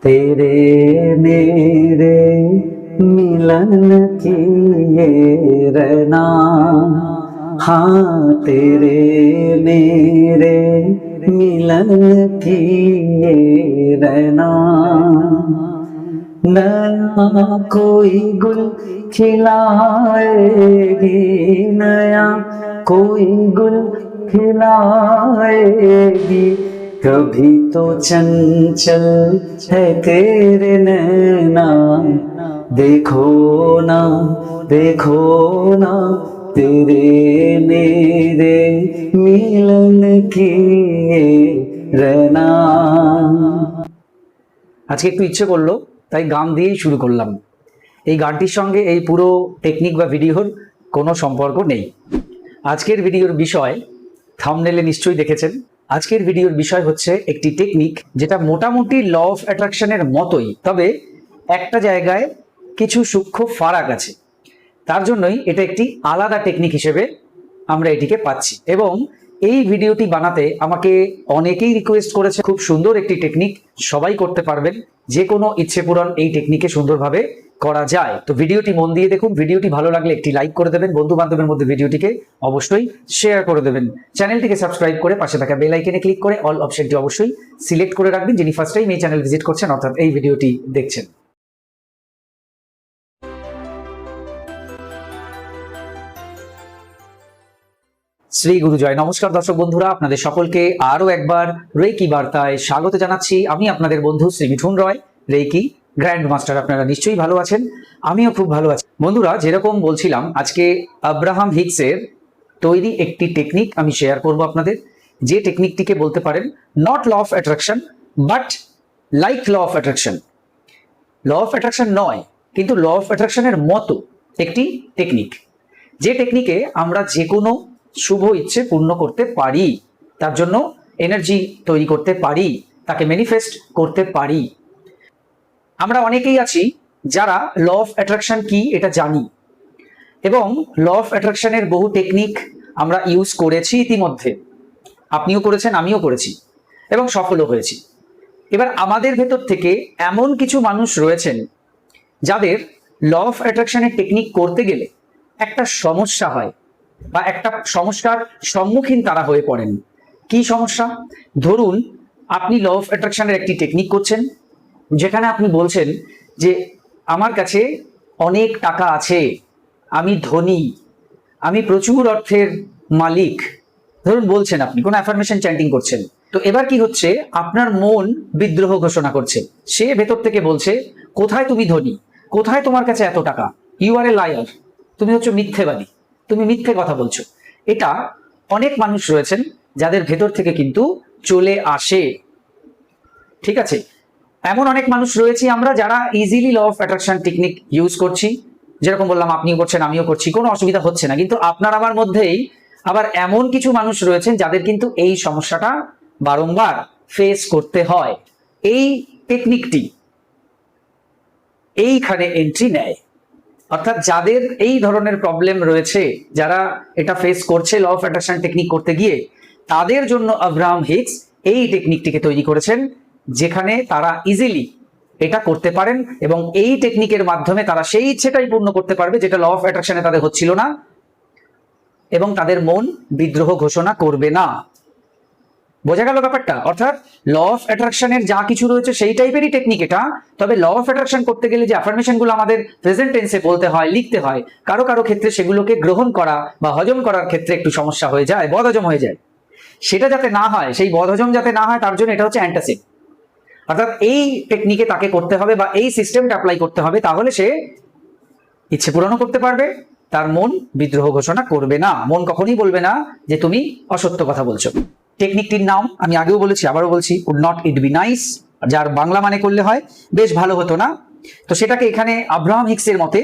तेरे मेरे मिलन की ये रहना, हाँ तेरे मेरे मिलन की ये रहना। नया कोई गुल खिलाएगी, नया कोई गुल खिलाएगी, कभी तो चंचल है तेरे नैना, देखो ना देखो ना तेरे मेरे मिलन की ये रहना। আজকে একটু ইচ্ছে করলো তাই গান দিয়েই শুরু করলাম। এই গানটির সঙ্গে এই পুরো টেকনিক বা ভিডিওর কোনো সম্পর্ক নেই। আজকের ভিডিওর বিষয় থাম্বনেলে নিশ্চয়ই দেখেছেন। আজকের ভিডিওর বিষয় হচ্ছে একটি টেকনিক যেটা মোটামুটি ল অফ অ্যাট্রাকশনের মতোই, তবে একটা জায়গায় কিছু সূক্ষ্ম ফারাক আছে। তার জন্যই এটা একটি আলাদা টেকনিক হিসেবে আমরা এটিকে পাচ্ছি। এবং এই ভিডিওটি বানাতে আমাকে অনেকেই রিকোয়েস্ট করেছে। খুব সুন্দর একটি টেকনিক, সবাই করতে পারবেন, যে কোনো ইচ্ছে পূরণ এই টেকনিকে সুন্দরভাবে করা যায়। তো ভিডিওটি মন দিয়ে দেখুন। ভিডিওটি ভালো লাগলে একটি লাইক করে দেবেন, বন্ধু বান্ধবের মধ্যে ভিডিওটিকে অবশ্যই শেয়ার করে দেবেন। চ্যানেলটিকে সাবস্ক্রাইব করে পাশে থাকা বেল আইকনে ক্লিক করে অল অপশনটি অবশ্যই সিলেক্ট করে রাখবেন, যিনি ফার্স্ট টাইম এই চ্যানেল ভিজিট করছেন অর্থাৎ এই ভিডিওটি দেখছেন। শ্রী গুরু জয়। নমস্কার দর্শক বন্ধুরা, আপনাদের সকলকে আরো একবার রেকি বার্তায় স্বাগত জানাচ্ছি। আমি আপনাদের বন্ধু শ্রী মিঠুন রয়, রেকি গ্র্যান্ড মাস্টার। আপনারা নিশ্চয়ই ভালো আছেন, আমিও খুব ভালো আছি। বন্ধুরা, যেরকম বলছিলাম, আজকে আব্রাহাম হিক্সের তৈরি একটি টেকনিক আমি শেয়ার করব আপনাদের, যে টেকনিকটিকে বলতে পারেন not law of attraction but like law of attraction. Law of attraction নয়, কিন্তু ল অফ অ্যাট্রাকশনের মতো একটি টেকনিক, যে টেকনিকে আমরা যে কোনো শুভ ইচ্ছে পূর্ণ করতে পারি, তার জন্য এনার্জি তৈরি করতে পারি, তাকে ম্যানিফেস্ট করতে পারি। আমরা অনেকেই আছি যারা ল অফ অ্যাট্রাকশন কি এটা জানি, এবং ল অফ অ্যাট্রাকশনের বহু টেকনিক আমরা ইউজ করেছি ইতিমধ্যে। আপনিও করেছেন, আমিও করেছি এবং সফলও হয়েছি। এবার আমাদের ভেতর থেকে এমন কিছু মানুষ রয়েছেন যাদের ল অফ অ্যাট্রাকশনের টেকনিক করতে গেলে একটা সমস্যা হয় বা একটা সমস্যার সম্মুখীন তারা হয়ে পড়েন। কি সমস্যা? ধরুন আপনি ল অফ অ্যাট্রাকশনের একটি টেকনিক করছেন, যেখানে আপনি বলছেন যে আমার কাছে অনেক টাকা আছে, আমি ধনী, আমি প্রচুর অর্থের মালিক। ধরুন বলছেন, আপনি কোনো অ্যাফার্মেশন চ্যান্টিং করছেন। তো এবার কি হচ্ছে, আপনার মন বিদ্রোহ ঘোষণা করছে। সে ভেতর থেকে বলছে, কোথায় তুমি ধনী, কোথায় তোমার কাছে এত টাকা, ইউ আর এ লায়ার, তুমি হচ্ছে মিথ্যেবাদী, তুমি মিথ্যে কথা বলছো। এটা অনেক মানুষ রয়েছেন যাদের ভেতর থেকে কিন্তু চলে আসে। ঠিক আছে, এমন অনেক মানুষ রয়েছে আমরা যারা easily law of attraction technique use করছি। যেরকম বললাম, আপনিও করছেন, আমিও করছি, কোনো অসুবিধা হচ্ছে না। কিন্তু আপনার আমার মধ্যেই আবার এমন কিছু মানুষ রয়েছেন যাদের কিন্তু এই সমস্যাটা বারংবার ফেস করতে হয়। এই টেকনিকটি এইখানে এন্ট্রি নেয়, অর্থাৎ যাদের এই ধরনের প্রবলেম রয়েছে, যারা এটা ফেস করছে ল অফ অ্যাট্রাকশন টেকনিক করতে গিয়ে, তাদের জন্য আব্রাহাম হিক্স এই টেকনিকটিকে তৈরি করেছেন, যেখানে তারা ইজিলি এটা করতে পারেন এবং এই টেকনিকের মাধ্যমে তারা সেই ইচ্ছেটাই পূর্ণ করতে পারবে যেটা ল অফ অ্যাট্রাকশনে তাদের হচ্ছিল না, এবং তাদের মন বিদ্রোহ ঘোষণা করবে না। বোঝা গেল ব্যাপারটা? অর্থাৎ ল অফ অ্যাট্রাকশনের যা কিছু রয়েছে সেই টাইপেরই টেকনিক এটা। তবে ল অফ অ্যাট্রাকশন করতে গেলে যে অ্যাফার্মেশনগুলো আমাদের প্রেজেন্ট টেন্সে বলতে হয়, লিখতে হয়, কারো কারো ক্ষেত্রে সেগুলোকে গ্রহণ করা বা হজম করার ক্ষেত্রে একটু সমস্যা হয়ে যায়, বদহজম হয়ে যায়। সেটা যাতে না হয়, সেই বদহজম যাতে না হয়, তার জন্য এটা হচ্ছে অ্যান্টাসিড। অর্থাৎ এই টেকনিকে তাকে করতে হবে বা এই সিস্টেমটা অ্যাপ্লাই করতে হবে, তাহলে সে ইচ্ছে পূরণও করতে পারবে, তার মন বিদ্রোহ ঘোষণা করবে না। মন কখনোই বলবে না যে তুমি অসত্য কথা বলছো। টেকনিকটির নাম আমি আগেও বলেছি, আবারও বলছি, would not it be nice, যার বাংলা মানে করলে হয় বেশ ভালো হতো না। তো সেটাকে এখানে আব্রাহাম হিক্সের মতে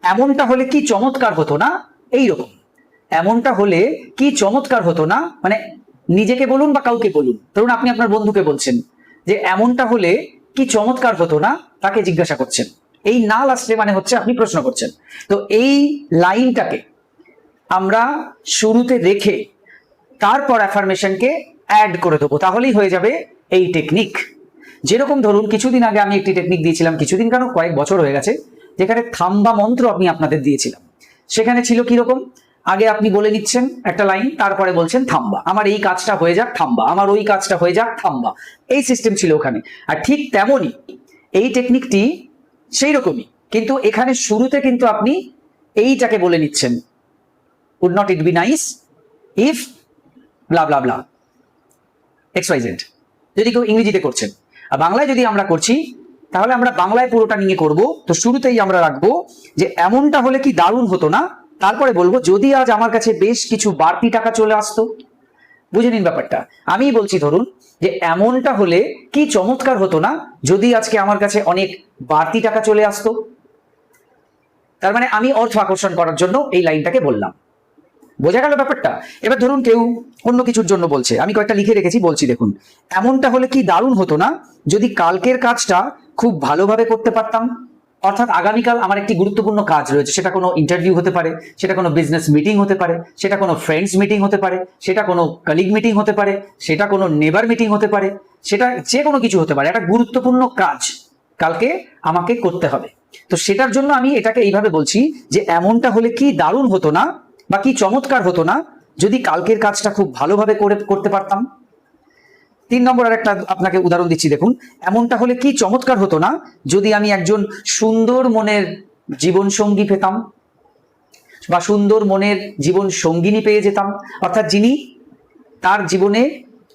এমনটা হলে কি চমৎকার হতো না, এইরকম। এমনটা হলে কি চমৎকার হতো না, মানে নিজেকে বলুন বা কাউকে বলুন। ধরুন আপনি আপনার বন্ধুকে বলছেন যে এমনটা হলে কি চমৎকার হতো না, তাকে জিজ্ঞাসা করছেন। এই না লাস্টে মানে হচ্ছে আপনি প্রশ্ন করছেন। তো এই লাইনটাকে আমরা শুরুতে রেখে তারপর অ্যাফার্মেশনকে অ্যাড করে দেবো, তাহলেই হয়ে যাবে এই টেকনিক। যেরকম ধরুন কিছুদিন আগে আমি একটি টেকনিক দিয়েছিলাম, কিছুদিন কেন কয়েক বছর হয়ে গেছে, যেখানে থাম্বা মন্ত্র আমি আপনাদের দিয়েছিলাম। সেখানে ছিল কিরকম, আগে আপনি বলে নিচ্ছেন একটা লাইন, তারপরে বলছেন থাম্বা, আমার এই কাজটা হয়ে যাক থাম্বা, আমার ওই কাজটা হয়ে যাক থাম্বা, এই সিস্টেম ছিল ওখানে। আর ঠিক তেমনই এই টেকনিকটি সেই রকমই, কিন্তু এখানে শুরুতে কিন্তু আপনি এইটাকে বলে নিচ্ছেন, would not it be nice if blah blah blah xyz, যদি কেউ ইংরেজিতে করছেন। আর বাংলায় যদি আমরা করছি তাহলে আমরা বাংলায় পুরোটা নিয়ে করব। তো শুরুতেই আমরা রাখবো যে এমনটা হলে কি দারুণ হতো না, তারপরে বলবো যদি আজ আমার কাছে বেশ কিছু বাড়তি টাকা চলে আসতো। বুঝে নিন ব্যাপারটা, আমি বলছি ধরুন যে এমনটা হলে কি চমৎকার হতো না যদি আজকে আমার কাছে অনেক বাড়তি টাকা চলে আসতো। তার মানে আমি অর্থ আকর্ষণ করার জন্য এই লাইনটাকে বললাম। বোঝা গেল ব্যাপারটা? এবার ধরুন কেউ অন্য কিছুর জন্য বলছে, আমি কয়েকটা লিখে রেখেছি, বলছি দেখুন, এমনটা হলে কি দারুণ হতো না যদি কালকের কাজটা খুব ভালোভাবে করতে পারতাম। অর্থাৎ আগামীকাল আমার একটি গুরুত্বপূর্ণ কাজ রয়েছে, সেটা কোনো ইন্টারভিউ হতে পারে, সেটা কোনো বিজনেস মিটিং হতে পারে, সেটা কোনো ফ্রেন্ডস মিটিং হতে পারে, সেটা কোনো কলিগ মিটিং হতে পারে, সেটা কোনো নেবার মিটিং হতে পারে, সেটা যে কোনো কিছু হতে পারে, একটা গুরুত্বপূর্ণ কাজ কালকে আমাকে করতে হবে। তো সেটার জন্য আমি এটাকে এইভাবে বলছি যে এমনটা হলে কি দারুণ হতো না বা কি চমৎকার হতো না যদি কালকের কাজটা খুব ভালোভাবে করতে পারতাম। 3 নম্বর আর একটা আপনাকে উদাহরণ দিচ্ছি, দেখুন, এমনটা হলে কি চমৎকার হতো না যদি আমি একজন সুন্দর মনের জীবন সঙ্গী পেতাম বা সুন্দর মনের জীবন সঙ্গিনী পেয়ে যেতাম। অর্থাৎ যিনি তার জীবনে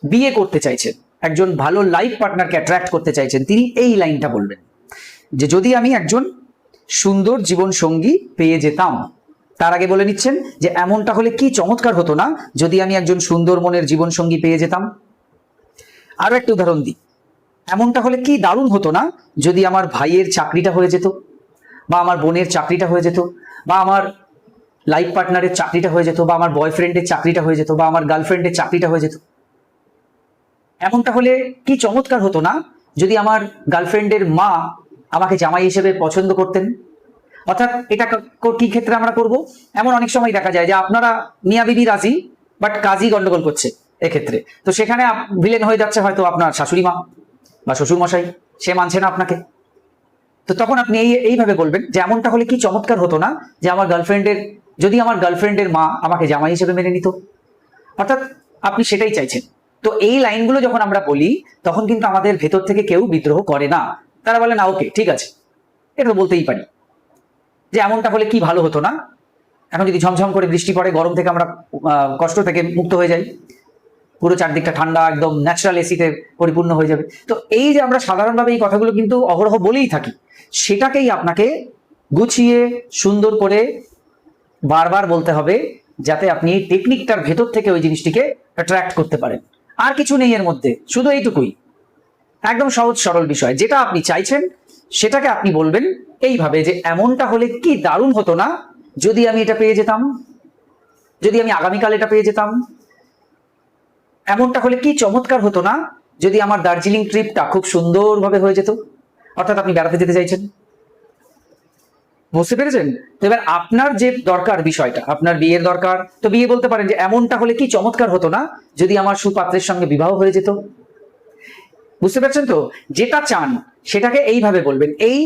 বিয়ে করতে চাইছেন, একজন ভালো লাইফ পার্টনারকে অ্যাট্রাক্ট করতে চাইছেন, তিনি এই লাইনটা বলবেন যে যদি আমি একজন সুন্দর জীবন সঙ্গী পেয়ে যেতাম। তার আগে বলে নিচ্ছেন যে এমনটা হলে কি চমৎকার হতো না যদি আমি একজন সুন্দর মনের জীবন সঙ্গী পেয়ে যেতাম। আরো একটা উদাহরণ দিই, এমনটা হলে কি দারুণ হতো না যদি আমার ভাইয়ের চাকরিটা হয়ে যেত, বা আমার বোনের চাকরিটা হয়ে যেত, বা আমার লাইফ পার্টনারের চাকরিটা হয়ে যেত, বা আমার বয়ফ্রেন্ডের চাকরিটা হয়ে যেত, বা আমার গার্লফ্রেন্ডের চাকরিটা হয়ে যেত। এমনটা হলে কি চমৎকার হতো না যদি আমার গার্লফ্রেন্ডের মা আমাকে জামাই হিসেবে পছন্দ করতেন। অর্থাৎ এটা কি ক্ষেত্রে আমরা করব, এমন অনেক সময় দেখা যায় যে আপনারা মিয়া বিবি রাজি, বাট কাজই গন্ডগোল করছে এক্ষেত্রে। তো সেখানে ভিলেন হয়ে যাচ্ছে হয়তো আপনার শাশুড়ি মা বা শ্বশুর মশাই, সে মানছে না আপনাকে। তো তখন আপনি এইভাবে বলবেন যে এমনটা হলে কি চমৎকার হতো না যে যদি আমার গার্লফ্রেন্ডের মা আমাকে জামাই হিসেবে মেনে নিত। অর্থাৎ আপনি সেটাই চাইছেন। তো এই লাইনগুলো যখন আমরা বলি তখন কিন্তু আমাদের ভেতর থেকে কেউ বিদ্রোহ করে না, তারা বলে না ওকে ঠিক আছে, এটা বলতেই পারি যে এমনটা হলে কি ভালো হতো না। এখন যদি ঝমঝম করে বৃষ্টি পড়ে, গরম থেকে আমরা কষ্ট থেকে মুক্ত হয়ে যাই, পুরো চারদিকটা ঠান্ডা, একদম ন্যাচারাল এসিতে পরিপূর্ণ হয়ে যাবে। তো এই যে আমরা সাধারণভাবে এই কথাগুলো কিন্তু অহরহ বলেই থাকি, সেটাকেই আপনাকে গুছিয়ে সুন্দর করে বারবার বলতে হবে যাতে আপনি এই টেকনিকটার ভেতর থেকে ওই জিনিসটিকে অ্যাট্রাক্ট করতে পারেন। আর কিছু নেই এর মধ্যে, শুধু এইটুকুই, একদম সহজ সরল বিষয়। যেটা আপনি চাইছেন সেটাকে আপনি বলবেন এইভাবে যে এমনটা হলে কি দারুণ হতো না যদি আমি এটা পেয়ে যেতাম, যদি আমি আগামীকাল এটা পেয়ে যেতাম। এমনটা হলে কি চমৎকার হতো না যদি আমার দার্জিলিং ট্রিপটা খুব সুন্দরভাবে হয়ে যেত। অর্থাৎ আপনি বেড়াতে যেতে চাইছেন, বুঝতে পেরেছেন? তো এবার আপনার যে দরকার বিষয়টা, আপনার বিয়ের দরকার, তো বিয়ে বলতে পারেন যে এমনটা হলে কি চমৎকার হতো না যদি আমার সুপাত্রের সঙ্গে বিবাহ হয়ে যেত। বুঝতে পারছেন তো? যেটা চান সেটাকে এইভাবে বলবেন, এই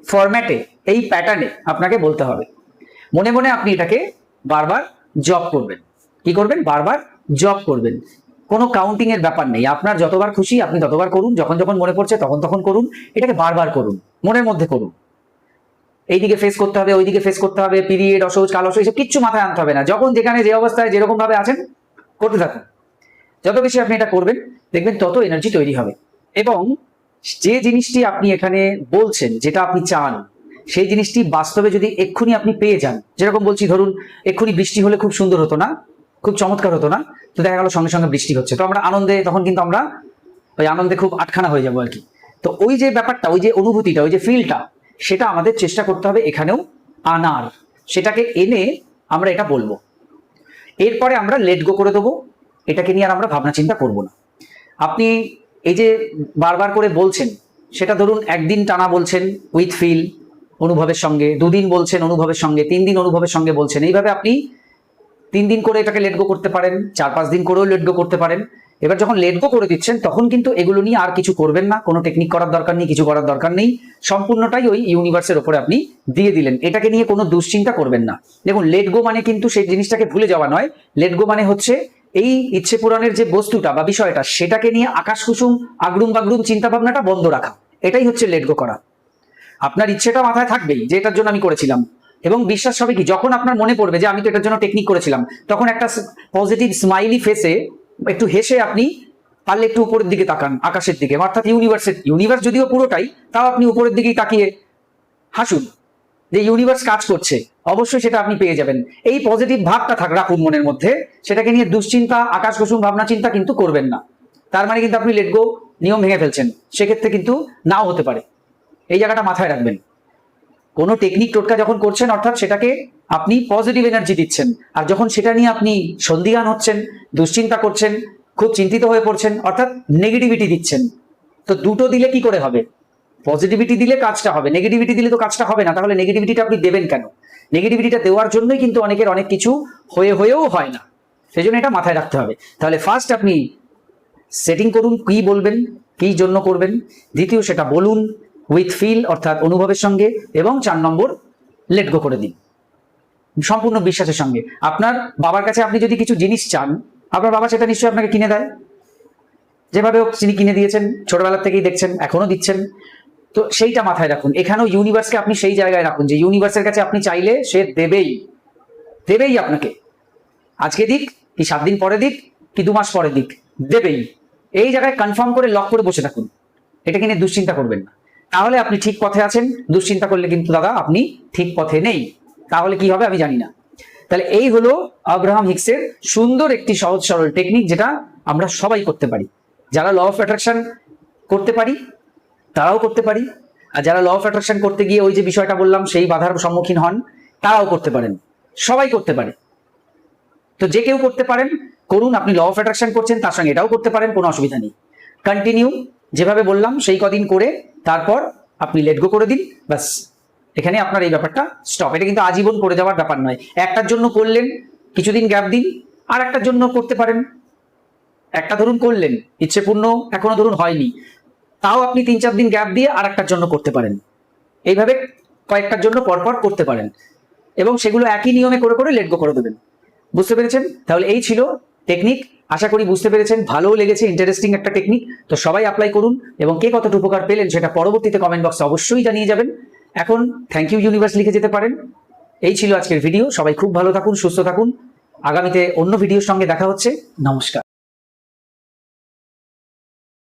ফরম্যাটে, এই প্যাটার্নে আপনাকে বলতে হবে। মনে মনে আপনি এটাকে বারবার জব করবেন। কি করবেন? বারবার জব করবেন। কোনো কাউন্টিং এর ব্যাপার নেই, আপনার যতবার খুশি আপনি ততবার করুন, যখন যখন মনে পড়ছে তখন তখন করুন, এটাকে বারবার করুন, মনের মধ্যে করুন। এইদিকে ফেস করতে হবে, ওইদিকে ফেস করতে হবে, পিরিয়ড, অসহজ, কাল অসহজ, এসব কিচ্ছু মাথায় আনতে হবে না। যখন যেখানে যে অবস্থায় যেরকম ভাবে আছেন করতে থাকুন। যত বেশি আপনি এটা করবেন দেখবেন তত এনার্জি তৈরি হবে। এবং যে জিনিসটি আপনি এখানে বলছেন, যেটা আপনি চান, সেই জিনিসটি বাস্তবে যদি এক্ষুনি আপনি পেয়ে যান, যেরকম বলছি ধরুন এক্ষুনি বৃষ্টি হলে খুব সুন্দর হতো না, খুব চমৎকার হতো না, তো দেখা গেল সঙ্গে সঙ্গে বৃষ্টি হচ্ছে, তো আমরা আনন্দে, তখন কিন্তু আমরা ওই আনন্দে খুব আটখানা হয়ে যাবো আর কি। তো ওই যে ব্যাপারটা, ওই যে অনুভূতিটা, ওই যে ফিলটা, সেটা আমাদের চেষ্টা করতে হবে এখানেও আনার। সেটাকে এনে আমরা এটা বলবো, এরপরে আমরা লেট গো করে দেবো, এটাকে নিয়ে আর আমরা ভাবনা চিন্তা করবো না। আপনি এই যে বারবার করে বলছেন, সেটা ধরুন একদিন টানা বলছেন উইথ ফিল, অনুভবের সঙ্গে, 2 দিন বলছেন অনুভবের সঙ্গে, 3 দিন অনুভবের সঙ্গে বলছেন। এইভাবে আপনি 3 দিন করে এটাকে লেট গো করতে পারেন, 4-5 দিন করেও লেট গো করতে পারেন। এবার যখন লেট গো করে দিচ্ছেন তখন কিন্তু এগুলো নিয়ে আর কিছু করবেন না, কোনো টেকনিক করার দরকার নেই, কিছু করার দরকার নেই, সম্পূর্ণটাই ওই ইউনিভার্সের উপরে আপনি দিয়ে দিলেন। এটাকে নিয়ে কোনো দুশ্চিন্তা করবেন না। দেখুন, লেট গো মানে কিন্তু সেই জিনিসটাকে ভুলে যাওয়া নয়। লেট গো মানে হচ্ছে এই ইচ্ছে পূরণের যে বস্তুটা বা বিষয়টা, সেটাকে নিয়ে আকাশ কুসুম আগরুম বাগরুম চিন্তা ভাবনাটা বন্ধ রাখা, এটাই হচ্ছে লেট গো করা। আপনার ইচ্ছেটা মাথায় থাকবেই যে এটার জন্য আমি করেছিলাম, এবং বিশ্বাস হবে কি, যখন আপনার মনে পড়বে যে আমি তো এটার জন্য টেকনিক করেছিলাম, তখন একটা পজিটিভ স্মাইলি ফেসে একটু হেসে আপনি পারলে একটু উপরের দিকে তাকান, আকাশের দিকে, অর্থাৎ ইউনিভার্স যদিও পুরোটাই, তাও আপনি উপরের দিকেই তাকিয়ে হাসুন যে ইউনিভার্স কাজ করছে, অবশ্যই সেটা আপনি পেয়ে যাবেন। এই পজিটিভ ভাবটা রাখুন মনের মধ্যে, সেটাকে নিয়ে দুশ্চিন্তা আকাশ কুসুম ভাবনা চিন্তা কিন্তু করবেন না। তার মানে কিন্তু আপনি লেট গো নিয়ম ভেঙে ফেলছেন, সেক্ষেত্রে কিন্তু নাও হতে পারে। এই জায়গাটা মাথায় রাখবেন। কোনো টেকনিক টোটকা যখন করছেন, অর্থাৎ সেটাকে আপনি পজিটিভ এনার্জি দিচ্ছেন, আর যখন সেটা নিয়ে আপনি সন্দিহান হচ্ছেন, দুশ্চিন্তা করছেন, খুব চিন্তিত হয়ে পড়ছেন, অর্থাৎ নেগেটিভিটি দিচ্ছেন। তো দুটো দিলে কি করে হবে? পজিটিভিটি দিলে কাজটা হবে, নেগেটিভিটি দিলে তো কাজটা হবে না। তাহলে নেগেটিভিটিটা আপনি দেবেন কেন? নেগেটিভিটিটা দেওয়ার জন্যই কিন্তু অনেকের অনেক কিছু হয়েও হয় না। সেই জন্য এটা মাথায় রাখতে হবে। তাহলে ফার্স্ট আপনি সেটিং করুন, কি বলবেন, কি জন্য করবেন। দ্বিতীয়, সেটা বলুন উইথ ফিল, অর্থাৎ অনুভবের সঙ্গে। এবং 4 নম্বর, লেট গো করে দিন সম্পূর্ণ বিশ্বাসের সঙ্গে। আপনার বাবার কাছে আপনি যদি কিছু জিনিস চান, আপনার বাবা সেটা নিশ্চয়ই আপনাকে কিনে দেয়, যেভাবে তিনি কিনে দিয়েছেন, ছোটবেলার থেকেই দেখছেন, এখনো দিচ্ছেন। তো সেইটা মাথায় রাখুন। এখানেও ইউনিভার্সকে আপনি সেই জায়গায় রাখুন যে ইউনিভার্সের কাছে আপনি চাইলে সে দেবেই আপনাকে। আজকে দিক কি 7 দিন পরে দিক কি 2 মাস পরে দিক, দেবেই। এই জায়গায় কনফার্ম করে লক করে বসে থাকুন, এটাকে নিয়ে দুশ্চিন্তা করবেন না। তাহলে আপনি ঠিক পথে আছেন। দুশ্চিন্তা করলে কিন্তু দাদা আপনি ঠিক পথে নেই। তাহলে কি হবে আমি জানি না। তাহলে এই হলো আব্রাহাম হিক্সের সুন্দর একটি সহজ সরল টেকনিক, যেটা আমরা সবাই করতে পারি। যারা ল অফ অ্যাট্রাকশন করতে পারি তারাও করতে পারি, আর যারা ল অফ অ্যাট্রাকশন করতে গিয়ে ওই যে বিষয়টা বললাম সেই বাধার সম্মুখীন হন, তারাও করতে পারেন। সবাই করতে পারে। তো যে কেউ করতে পারেন, করুন। আপনি ল অফ অ্যাট্রাকশন করছেন, তার সঙ্গে এটাও করতে পারেন, কোনো অসুবিধা নেই। কন্টিনিউ, যেভাবে বললাম সেই কদিন করে, তারপর আপনি লেট গো করে দিন, ব্যাস। এখানে আপনার এই ব্যাপারটা স্টপ। এটা কিন্তু আজীবন করে যাওয়ার ব্যাপার নয়। একটার জন্য করলেন, কিছুদিন গ্যাপ দিন, আর একটার জন্য করতে পারেন। একটা ধরুন করলেন, ইচ্ছে পূর্ণ এখনো ধরুন হয়নি, তাও আপনি 3-4 দিন গ্যাপ দিয়ে আর একটার জন্য করতে পারেন। এইভাবে কয়েকটার জন্য পরপর করতে পারেন, এবং সেগুলো একই নিয়মে করে করে লেট গো করে দেবেন। বুঝতে পেরেছেন? তাহলে এই ছিল টেকনিক। আশা করি বুঝতে পেরেছেন, ভালোও লেগেছে, ইন্টারেস্টিং একটা টেকনিক। তো সবাই অ্যাপ্লাই করুন, এবং কে কতটা উপকার পেলেন সেটা পরবর্তীতে কমেন্ট বক্সে অবশ্যই জানিয়ে যাবেন। এখন থ্যাংক ইউ ইউনিভার্স লিখে যেতে পারেন। এই ছিল আজকের ভিডিও। সবাই খুব ভালো থাকুন, সুস্থ থাকুন। আগামীতে অন্য ভিডিওর সঙ্গে দেখা হচ্ছে। নমস্কার।